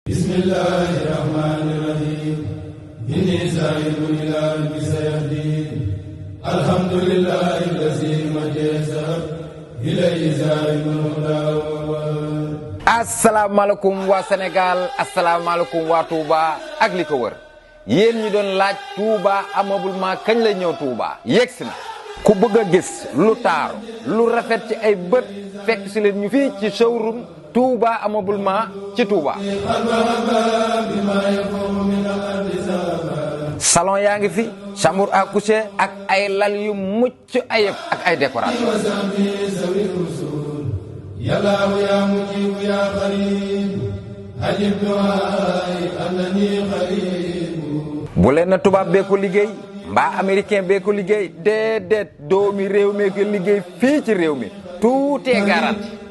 bismillahi rahmani rahim inni saa'ilun ila rabbi sayahdin alhamdulillahi allazi majasa ilayhi saa'ilun huda. asalaamaaleykum waa Sénégal asalaamaaleykum waa Touba ak li ko wër yéen ñi doon laaj Touba ameublement kañ la ñëw Touba yegsi na ku bëgg a gis lu taaru lu rafet ci ay bët fekk si leen ñu fii ci showroom Touba ameublement ci Touba. salon yaa ngi fi chambre à coucher ak ay lal yu mucc ayib ak ay décoration. bu leen na tubaab bee ko liggéey mbaa américain bee ko liggéey déedéet doomi réew mi ko liggéey fii ci réew mi tout est garanti.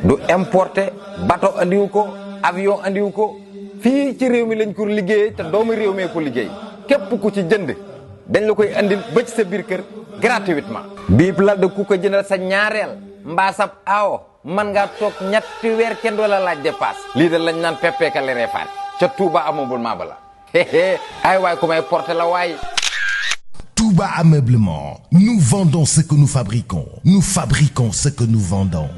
du importé bateau andiwu ko avion andiwu ko fii ci réew mi lañ ko liggéey te doomi réew mi ko liggéey képp ku ci jënd dañ la koy andil ba ci sa biir kër gratuitement. bii lal de ku ko jëndal sa ñaareel mbaa sab aawo man ngaa toog ñetti weer kenn doo la laaj dépasse. lii de lañ naan peppeeka le reefaan ca Touba ameublement ba la ay waay ku may porté la waay. Touba Ameublement, nous vendons ce que nous fabriquons ce que nous vendons.